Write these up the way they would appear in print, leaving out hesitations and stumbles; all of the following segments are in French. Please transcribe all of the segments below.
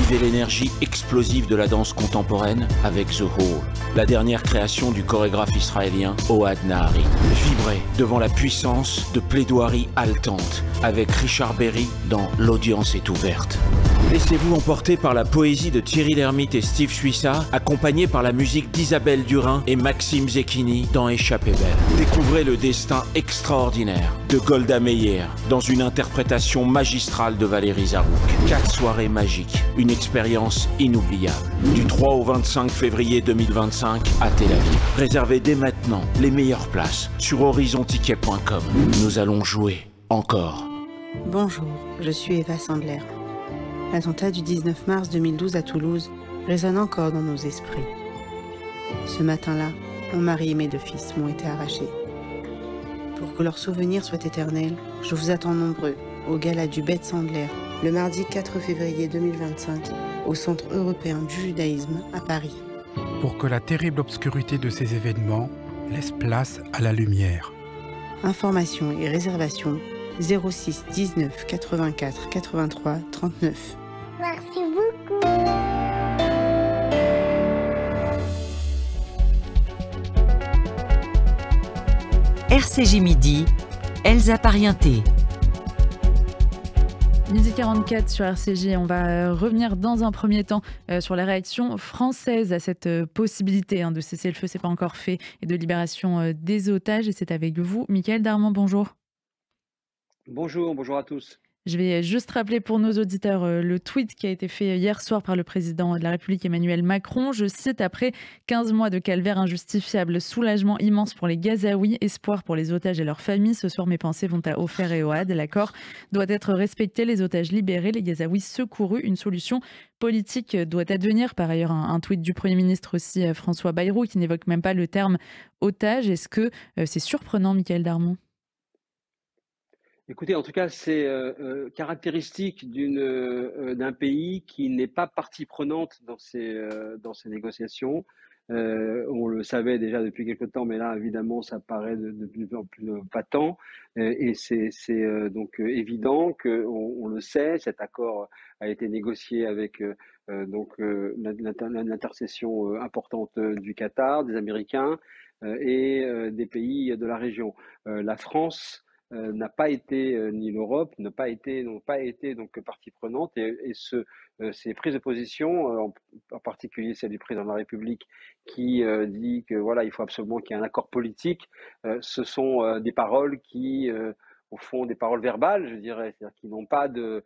Vivez l'énergie explosive de la danse contemporaine avec The Hall, la dernière création du chorégraphe israélien Ohad Nahari. Vibrez devant la puissance de plaidoiries haletantes avec Richard Berry dans L'audience est ouverte. Laissez-vous emporter par la poésie de Thierry Lhermitte et Steve Suissa, accompagné par la musique d'Isabelle Durin et Maxime Zecchini dans Échappée belle. Découvrez le destin extraordinaire de Golda Meir dans une interprétation magistrale de Valérie Zarouk. 4 soirées magiques, une expérience inoubliable. Du 3 au 25 février 2025 à Tel Aviv. Réservez dès maintenant les meilleures places sur horizonticket.com. Nous allons jouer encore. Bonjour, je suis Eva Sandler. L'attentat du 19 mars 2012 à Toulouse résonne encore dans nos esprits. Ce matin-là, mon mari et mes 2 fils m'ont été arrachés. Pour que leur souvenir soit éternel, je vous attends nombreux au gala du Beth Sandler, le mardi 4 février 2025, au Centre européen du judaïsme à Paris. Pour que la terrible obscurité de ces événements laisse place à la lumière. Informations et réservations 06 19 84 83 39. Merci beaucoup. RCJ Midi, Elsa Parienté. Midi 44 sur RCJ, on va revenir dans un premier temps sur la réaction française à cette possibilité de cesser le feu, c'est pas encore fait, et de libération des otages. Et c'est avec vous, Michaël Darmon, bonjour. Bonjour à tous. Je vais juste rappeler pour nos auditeurs le tweet qui a été fait hier soir par le président de la République Emmanuel Macron. Je cite: après 15 mois de calvaire injustifiable, soulagement immense pour les Gazaouis, espoir pour les otages et leurs familles. Ce soir, mes pensées vont à Ofer et Ohad. L'accord doit être respecté, les otages libérés, les Gazaouis secourus. Une solution politique doit advenir. Par ailleurs, un tweet du Premier ministre aussi, François Bayrou, qui n'évoque même pas le terme otage. Est-ce que c'est surprenant, Michaël Darmon ? Écoutez, en tout cas, c'est caractéristique d'un pays qui n'est pas partie prenante dans ces négociations. On le savait déjà depuis quelque temps, mais là, évidemment, ça paraît de plus en plus patent. Et c'est donc évident qu'on le sait, cet accord a été négocié avec l'intercession importante du Qatar, des Américains et des pays de la région. La France n'a pas été, ni l'Europe n'ont pas été donc partie prenante, et ces prises de position, en particulier celle du président de la République qui dit que voilà, il faut absolument qu'il y ait un accord politique, ce sont des paroles qui au fond, des paroles verbales, je dirais, c'est-à-dire qui n'ont pas de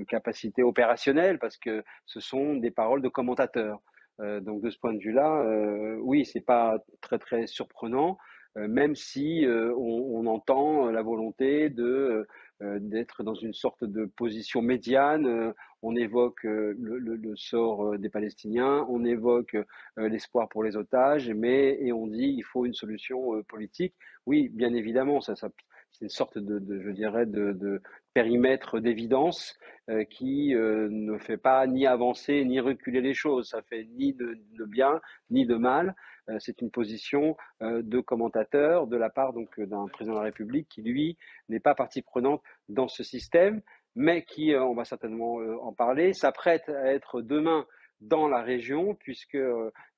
capacité opérationnelle, parce que ce sont des paroles de commentateurs. Donc de ce point de vue-là, oui, c'est pas très très surprenant. Même si on entend la volonté d'être dans une sorte de position médiane. On évoque le sort des Palestiniens, on évoque l'espoir pour les otages, et on dit il faut une solution politique. Oui, bien évidemment, c'est une sorte je dirais, de périmètre d'évidence qui ne fait pas ni avancer ni reculer les choses. Ça fait ni de bien ni de mal. C'est une position de commentateur de la part donc d'un président de la République qui, lui, n'est pas partie prenante dans ce système, mais qui, on va certainement en parler, s'apprête à être demain dans la région, puisque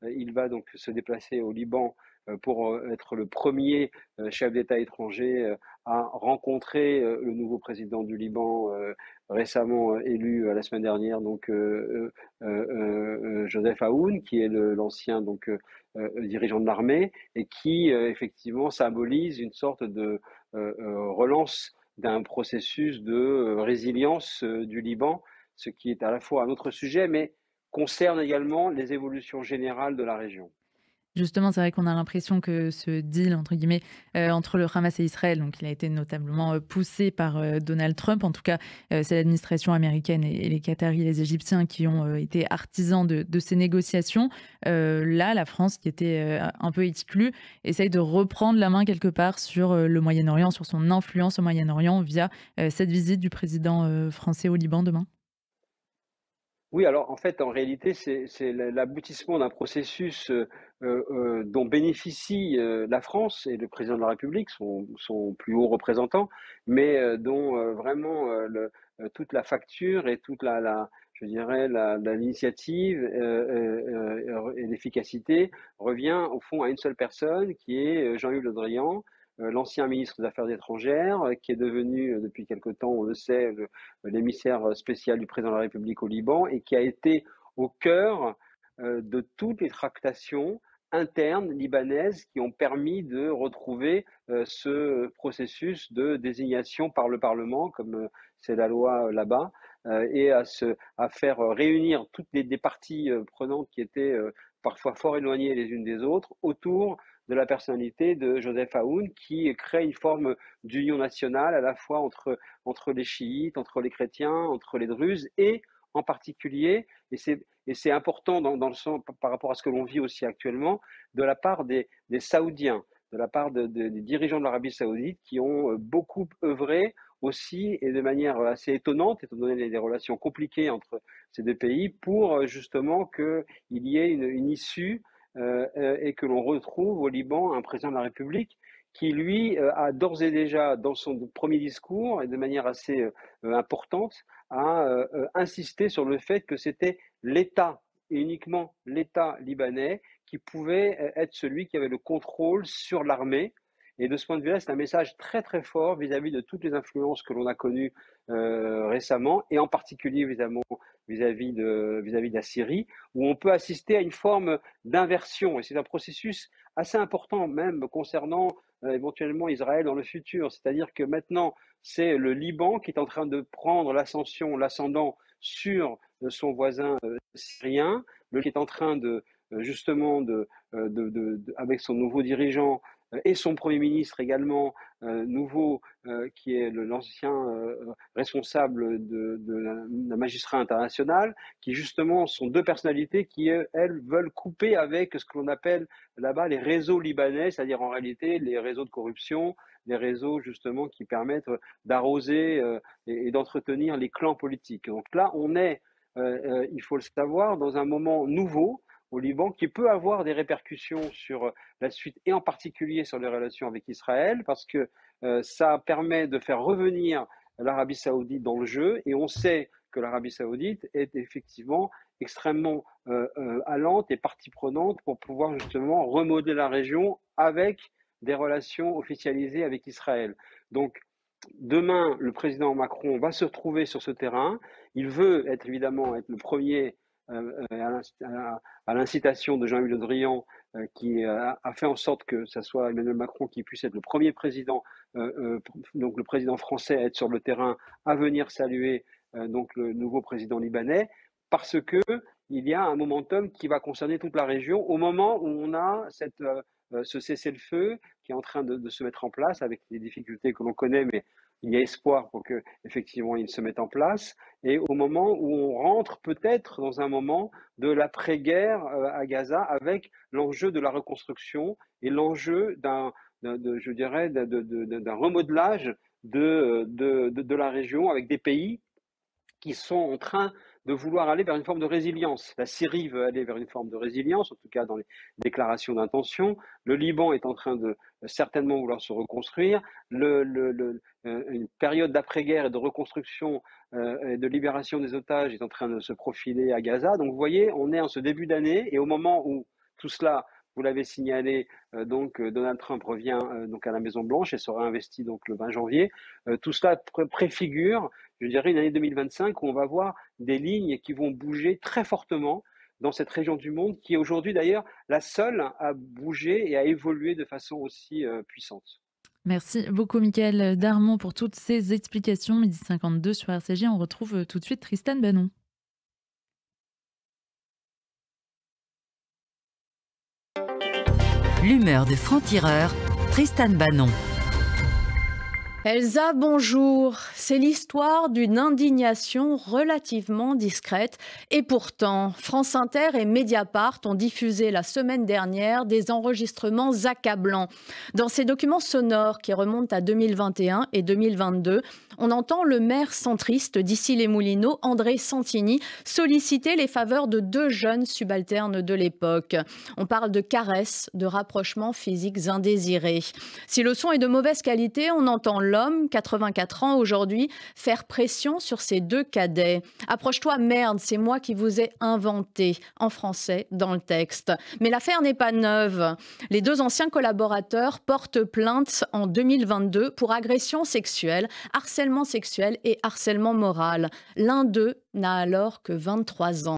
il va donc se déplacer au Liban pour être le premier chef d'État étranger à rencontrer le nouveau président du Liban, récemment élu la semaine dernière, donc Joseph Aoun, qui est l'ancien donc dirigeant de l'armée, et qui effectivement symbolise une sorte de relance d'un processus de résilience du Liban, ce qui est à la fois un autre sujet, mais concerne également les évolutions générales de la région. Justement, c'est vrai qu'on a l'impression que ce deal, entre guillemets, entre le Hamas et Israël, donc il a été notablement poussé par Donald Trump. En tout cas, c'est l'administration américaine et les Qataris, les Égyptiens qui ont été artisans de ces négociations. Là, la France, qui était un peu exclue, essaye de reprendre la main quelque part sur le Moyen-Orient, sur son influence au Moyen-Orient via cette visite du président français au Liban demain. Oui, alors en fait, en réalité, c'est l'aboutissement d'un processus dont bénéficie la France et le président de la République, son plus haut représentant, mais dont vraiment toute la facture et toute je dirais, l'initiative et l'efficacité revient au fond à une seule personne, qui est Jean-Yves Le Drian, l'ancien ministre des Affaires étrangères, qui est devenu depuis quelque temps, on le sait, l'émissaire spécial du président de la République au Liban, et qui a été au cœur de toutes les tractations internes libanaises qui ont permis de retrouver ce processus de désignation par le Parlement, comme c'est la loi là-bas, et à faire réunir toutes des parties prenantes qui étaient parfois fort éloignées les unes des autres autour de la personnalité de Joseph Aoun, qui crée une forme d'union nationale à la fois entre les chiites, entre les chrétiens, entre les druzes, et en particulier, et c'est important dans le sens par rapport à ce que l'on vit aussi actuellement, de la part des Saoudiens, de la part des dirigeants de l'Arabie Saoudite, qui ont beaucoup œuvré aussi, et de manière assez étonnante, étant donné les relations compliquées entre ces deux pays, pour justement qu'il y ait une issue et que l'on retrouve au Liban un président de la République qui, lui, a d'ores et déjà, dans son premier discours, et de manière assez importante, a insisté sur le fait que c'était l'État, et uniquement l'État libanais, qui pouvait être celui qui avait le contrôle sur l'armée. Et de ce point de vue-là, c'est un message très très fort vis-à-vis de toutes les influences que l'on a connues récemment, et en particulier évidemment vis-à-vis de la Syrie, où on peut assister à une forme d'inversion. Et c'est un processus assez important même concernant éventuellement Israël dans le futur. C'est-à-dire que maintenant, c'est le Liban qui est en train de prendre l'ascendant sur son voisin syrien, qui est en train justement avec son nouveau dirigeant et son Premier ministre également nouveau, qui est l'ancien responsable d'un magistrat international, qui justement sont deux personnalités qui, elles, veulent couper avec ce que l'on appelle là-bas les réseaux libanais, c'est-à-dire en réalité les réseaux de corruption, les réseaux justement qui permettent d'arroser et d'entretenir les clans politiques. Donc là, on est, il faut le savoir, dans un moment nouveau au Liban, qui peut avoir des répercussions sur la suite, et en particulier sur les relations avec Israël, parce que ça permet de faire revenir l'Arabie Saoudite dans le jeu, et on sait que l'Arabie Saoudite est effectivement extrêmement allante et partie prenante pour pouvoir justement remodeler la région avec des relations officialisées avec Israël. Donc, demain, le président Macron va se retrouver sur ce terrain. Il veut évidemment être le premier à l'incitation de Jean-Yves Le Drian, qui a fait en sorte que ce soit Emmanuel Macron qui puisse être le premier président, donc le président français à être sur le terrain, à venir saluer donc le nouveau président libanais, parce que il y a un momentum qui va concerner toute la région au moment où on a ce cessez-le-feu qui est en train de se mettre en place, avec les difficultés que l'on connaît, mais il y a espoir pour que effectivement il se mette en place, et au moment où on rentre peut-être dans un moment de l'après-guerre à Gaza, avec l'enjeu de la reconstruction et l'enjeu d'un remodelage de la région, avec des pays qui sont en train de vouloir aller vers une forme de résilience. La Syrie veut aller vers une forme de résilience, en tout cas dans les déclarations d'intention. Le Liban est en train de certainement vouloir se reconstruire. Une période d'après-guerre et de reconstruction et de libération des otages est en train de se profiler à Gaza. Donc vous voyez, on est en ce début d'année, et au moment où tout cela, vous l'avez signalé, donc Donald Trump revient donc à la Maison-Blanche et sera investi donc le 20 janvier. Tout cela préfigure, je dirais, une année 2025 où on va voir des lignes qui vont bouger très fortement dans cette région du monde, qui est aujourd'hui d'ailleurs la seule à bouger et à évoluer de façon aussi puissante. Merci beaucoup Mickaël Darmon pour toutes ces explications. 12h52 sur RCJ, on retrouve tout de suite Tristan Banon. L'humeur de franc-tireur, Tristan Banon. Elsa, bonjour. C'est l'histoire d'une indignation relativement discrète. Et pourtant, France Inter et Mediapart ont diffusé la semaine dernière des enregistrements accablants. Dans ces documents sonores qui remontent à 2021 et 2022, on entend le maire centriste d'Issy-les-Moulineaux, André Santini, solliciter les faveurs de deux jeunes subalternes de l'époque. On parle de caresses, de rapprochements physiques indésirés. Si le son est de mauvaise qualité, on entend l'homme l'homme, 84 ans aujourd'hui, faire pression sur ses 2 cadets. « Approche-toi, merde, c'est moi qui vous ai inventé », en français dans le texte. Mais l'affaire n'est pas neuve. Les 2 anciens collaborateurs portent plainte en 2022 pour agression sexuelle, harcèlement sexuel et harcèlement moral. L'un d'eux n'a alors que 23 ans.